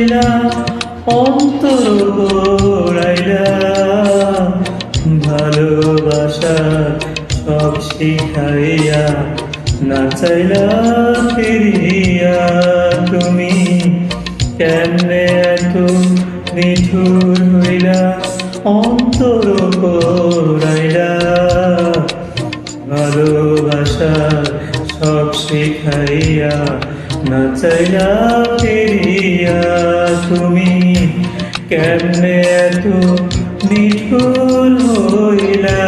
চাইলা অন্তর পোড়াইলা, ভালোবাসার সব শিখাইয়া না চাইলা ফিরিয়া। তুমি কেমনে এত নিঠুর হইলা, অন্তর পোড়াইলা, ভালোবাসার সব শিখাইয়া না চাইলা ফিরিয়া। তুমি কেমনে এত নিঠুর হইলা।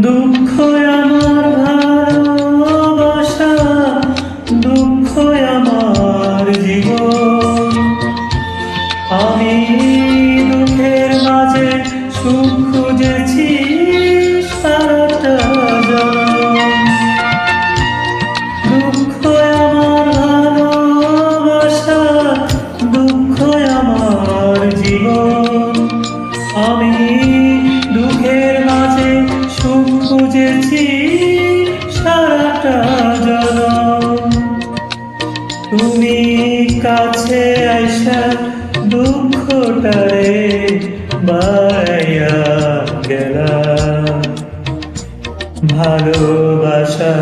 দুঃখ আমার ভালোবাসা, দুঃখ আমার জীবন, আমি দুঃখের মাঝে সুখ খুঁজেছি সারাটা জীবন। দুঃখ আমার ভালোবাসা, দুঃখ আমার জীবন, আমি দুঃখের মাঝে সুখ খুঁজেছি সারাটা জনম। তুমি কাছে আইসা দুঃখটারে বাড়াইয়া গেলা, ভালোবাসা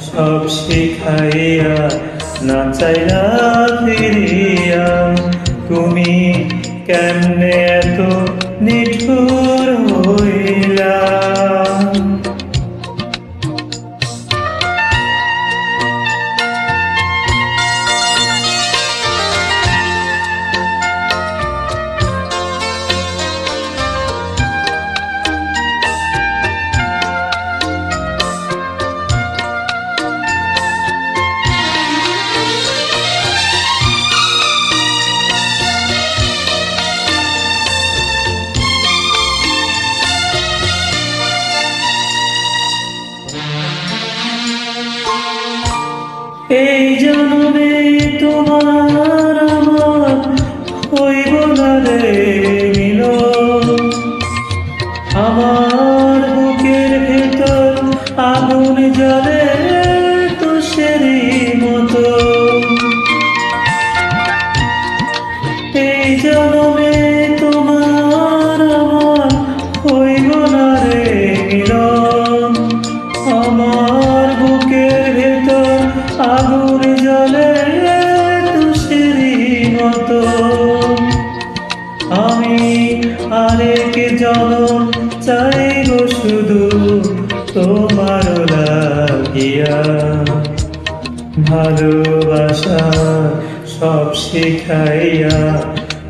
সব শিখাইয়া না চাইলা ফিরিয়া। তুমি কেমনে এত নিঠুর হইলা। এই জন্মে তোমার আমার হইব না রে মিলন, আমার বুকের ভেতর আগুন জ্বলে তুষেরই মতো। এই জন্মে তোমার আমার হইব না রে মিলন, আমার বুকের ভেতর আগুন জ্বলে তুষেরই মতো। আমি আরেক জনম চাইব শুধু তোমার লাগিয়া, ভালোবাসা সব শিখাইয়া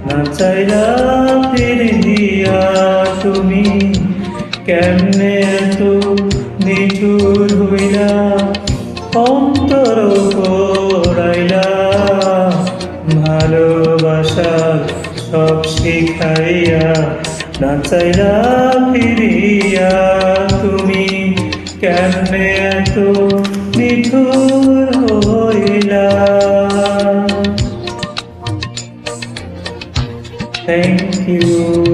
না চাইলা ফিরিয়া। তুমি কেমনে এত নিঠুর হইলা, অন্তর পোড়াইলা, ভালোবাসা সব শিখাইয়া না চাইলা ফিরিয়া। তুমি কেমনে এত নিঠুর হইলা। Thank you.